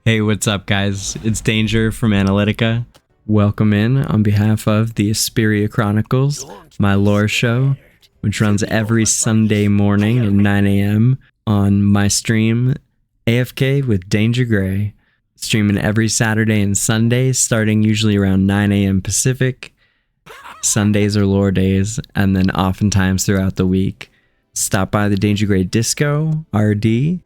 Hey, what's up, guys? It's Danger from Analytica. Welcome in on behalf of the Esperia Chronicles, my lore show, which runs every Sunday morning at 9 a.m. on my stream, AFK with DangerGrey. Streaming every Saturday and Sunday, starting usually around 9 a.m. Pacific. Sundays are lore days, and then oftentimes throughout the week. Stop by the DangerGrey Disco, RD.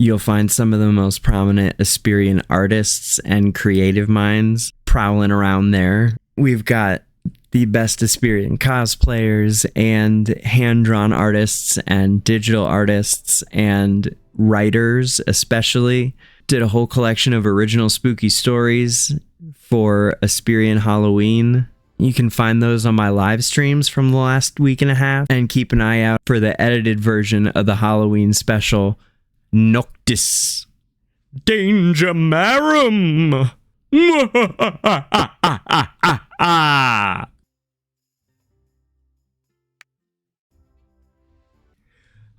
You'll find some of the most prominent Esperian artists and creative minds prowling around there. We've got the best Esperian cosplayers and hand-drawn artists and digital artists and writers especially. Did a whole collection of original spooky stories for Esperian Halloween. You can find those on my live streams from the last week and a half, and keep an eye out for the edited version of the Halloween special Noctis Danger Marum.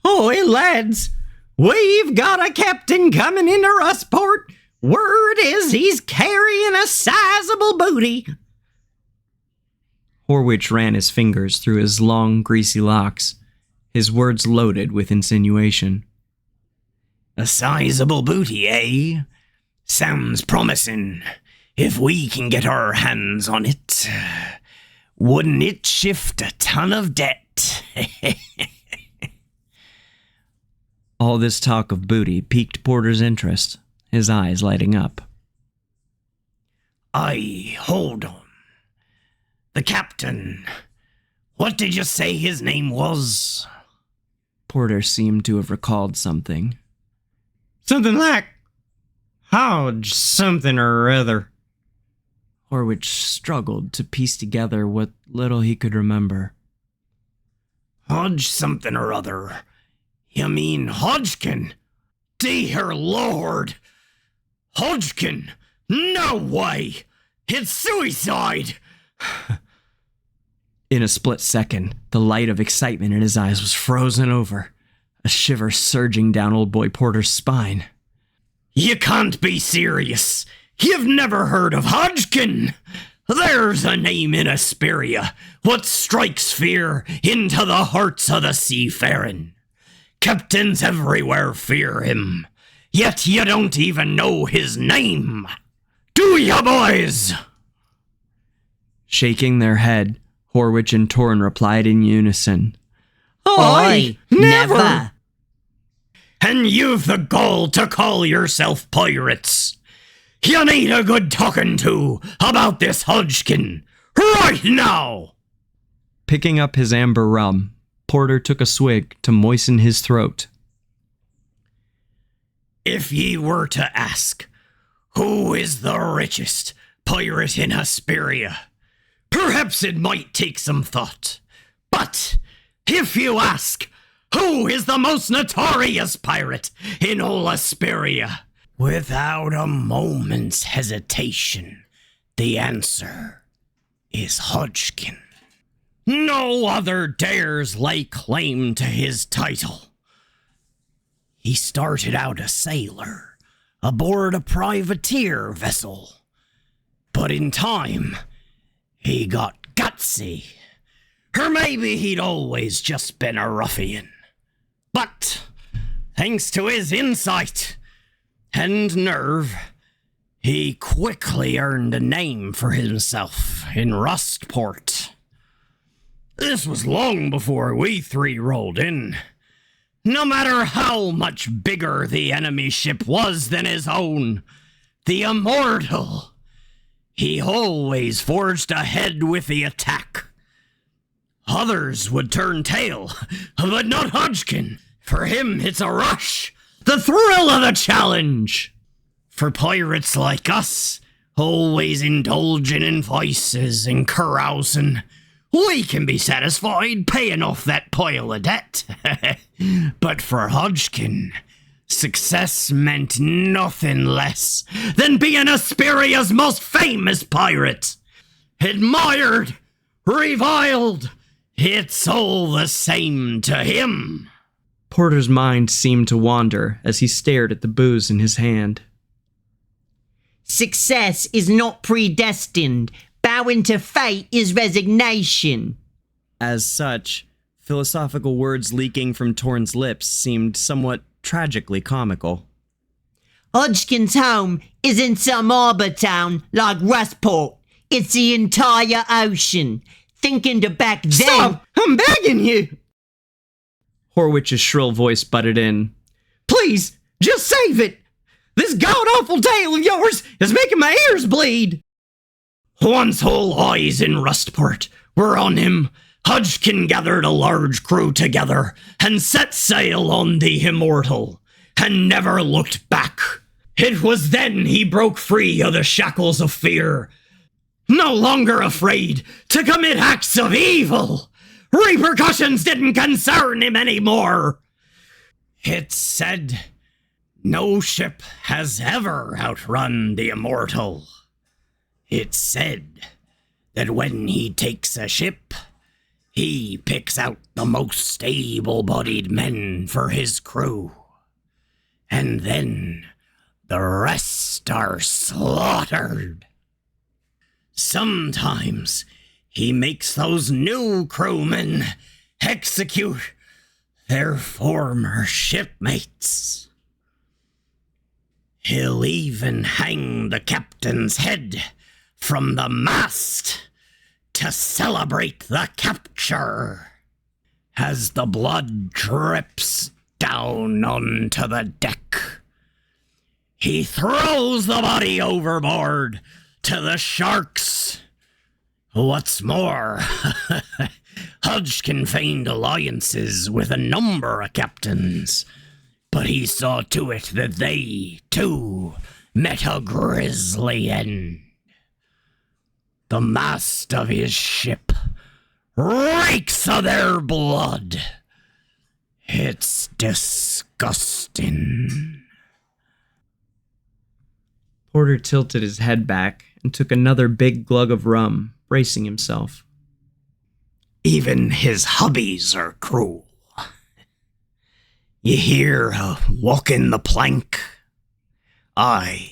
Oi, lads, we've got a captain coming into Rustport. Word is he's carrying a sizable booty. Horwich ran his fingers through his long, greasy locks, his words loaded with insinuation. A sizable booty, eh? Sounds promising. If we can get our hands on it, wouldn't it shift a ton of debt? All this talk of booty piqued Porter's interest, his eyes lighting up. Aye, hold on. The captain. What did you say his name was? Porter seemed to have recalled something. Something like Hodge something or other. Horwich struggled to piece together what little he could remember. Hodge something or other. You mean Hodgkin? Dear Lord! Hodgkin! No way! It's suicide! In a split second, the light of excitement in his eyes was frozen over, a shiver surging down old boy Porter's spine. You can't be serious! You've never heard of Hodgkin! There's a name in Esperia what strikes fear into the hearts of the seafaring. Captains everywhere fear him, yet you don't even know his name. Do ya, boys? Shaking their head, Horwich and Torn replied in unison. Oi, never! And you've the gall to call yourself pirates. You need a good talking to about this Hodgkin, right now! Picking up his amber rum, Porter took a swig to moisten his throat. If ye were to ask, who is the richest pirate in Esperia? Perhaps it might take some thought. But if you ask, who is the most notorious pirate in all Esperia? Without a moment's hesitation, the answer is Hodgkin. No other dares lay claim to his title. He started out a sailor aboard a privateer vessel, but in time, he got gutsy. Or maybe he'd always just been a ruffian. But, thanks to his insight and nerve, he quickly earned a name for himself in Rustport. This was long before we three rolled in. No matter how much bigger the enemy ship was than his own, the Immortal, he always forged ahead with the attack. Others would turn tail, but not Hodgkin. For him, it's a rush, the thrill of the challenge. For pirates like us, always indulging in vices and carousing, we can be satisfied paying off that pile of debt. But for Hodgkin, success meant nothing less than being Esperia's most famous pirate. Admired, reviled, it's all the same to him. Porter's mind seemed to wander as he stared at the booze in his hand. Success is not predestined. Bowing to fate is resignation. As such, philosophical words leaking from Torn's lips seemed somewhat tragically comical. Hodgkin's home isn't some arbor town like Rustport. It's the entire ocean. Thinking to back then... Stop! I'm begging you! Horwich's shrill voice butted in. Please, just save it! This god-awful tale of yours is making my ears bleed! Once whole eyes in Rustport were on him, Hodgkin gathered a large crew together and set sail on the Immortal, and never looked back. It was then he broke free of the shackles of fear, no longer afraid to commit acts of evil. Repercussions didn't concern him anymore. It's said no ship has ever outrun the Immortal. It's said that when he takes a ship, he picks out the most able-bodied men for his crew. And then the rest are slaughtered. Sometimes he makes those new crewmen execute their former shipmates. He'll even hang the captain's head from the mast to celebrate the capture. As the blood drips down onto the deck, he throws the body overboard to the sharks. What's more, Hodgkin feigned alliances with a number of captains, but he saw to it that they, too, met a grisly end. The mast of his ship reeks of their blood. It's disgusting. Porter tilted his head back and took another big glug of rum, bracing himself. Even his hobbies are cruel. You hear walking the plank? Aye.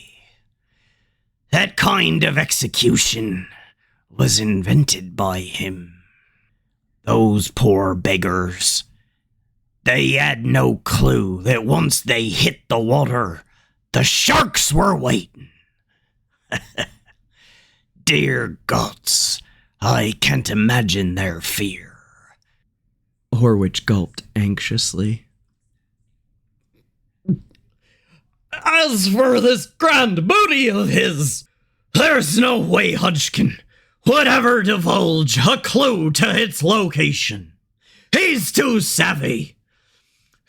That kind of execution was invented by him. Those poor beggars, they had no clue that once they hit the water, the sharks were waiting. Dear gods, I can't imagine their fear. Horwich gulped anxiously. As for this grand booty of his, there's no way Hodgkin would ever divulge a clue to its location. He's too savvy.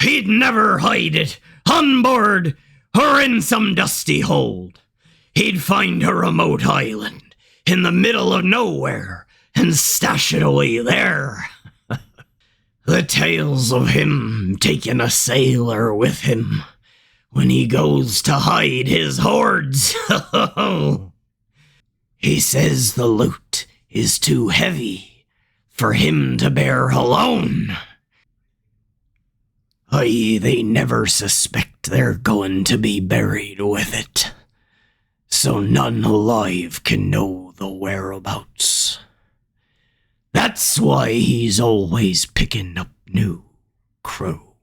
He'd never hide it on board or in some dusty hold. He'd find a remote island in the middle of nowhere and stash it away there. The tales of him taking a sailor with him when he goes to hide his hoards. He says the loot is too heavy for him to bear alone. They never suspect they're going to be buried with it, so none alive can know the whereabouts. That's why he's always picking up new crew.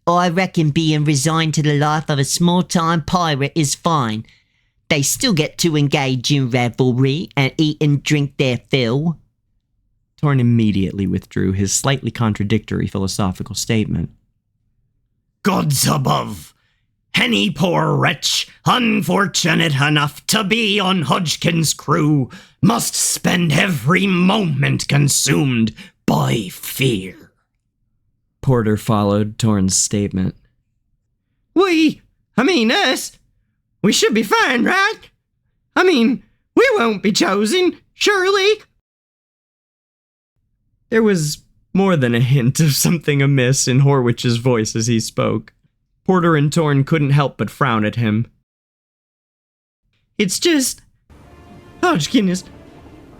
I reckon being resigned to the life of a small-time pirate is fine. They still get to engage in revelry and eat and drink their fill. Torn immediately withdrew his slightly contradictory philosophical statement. Gods above! Any poor wretch unfortunate enough to be on Hodgkin's crew must spend every moment consumed by fear. Porter followed Torn's statement. Us, we should be fine, right? We won't be chosen, surely? There was more than a hint of something amiss in Horwich's voice as he spoke. Porter and Torn couldn't help but frown at him. It's just, Hodgkin is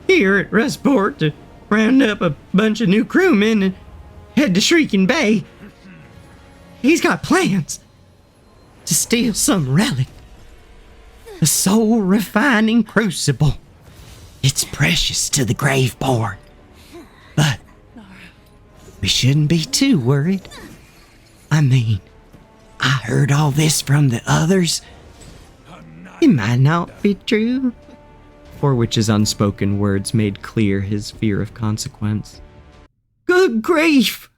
here at Rustport to round up a bunch of new crewmen and head to Shrieking Bay. He's got plans to steal some relic the soul-refining crucible. It's precious to the Graveborn. But we shouldn't be too worried. I mean, I heard all this from the others. It might not be true. For which his unspoken words made clear his fear of consequence. Good grief!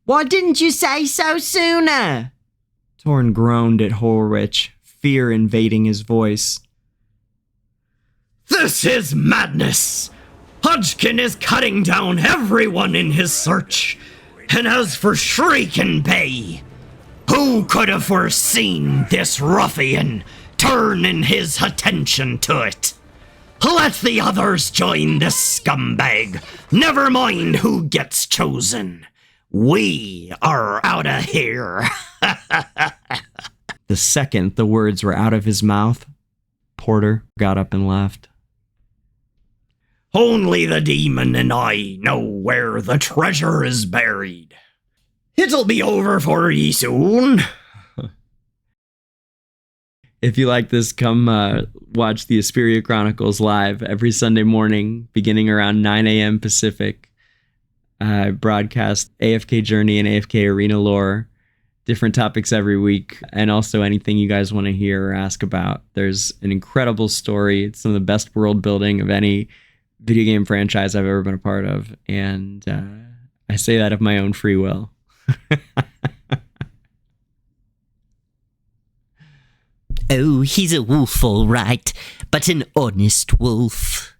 Why didn't you say so sooner? Torn groaned at Horwich, fear invading his voice. This is madness! Hodgkin is cutting down everyone in his search. And as for Shrieking Bay, who could have foreseen this ruffian turning his attention to it? Let the others join this scumbag. Never mind who gets chosen. We are out of here. The second the words were out of his mouth, Porter got up and left. Only the demon and I know where the treasure is buried. It'll be over for ye soon. If you like this, come watch the Esperia Chronicles live every Sunday morning, beginning around 9 a.m. Pacific. I broadcast AFK Journey and AFK Arena lore, different topics every week, and also anything you guys want to hear or ask about. There's an incredible story. It's some of the best world building of any video game franchise I've ever been a part of, and I say that of my own free will. Oh, he's a wolf all right, but an honest wolf.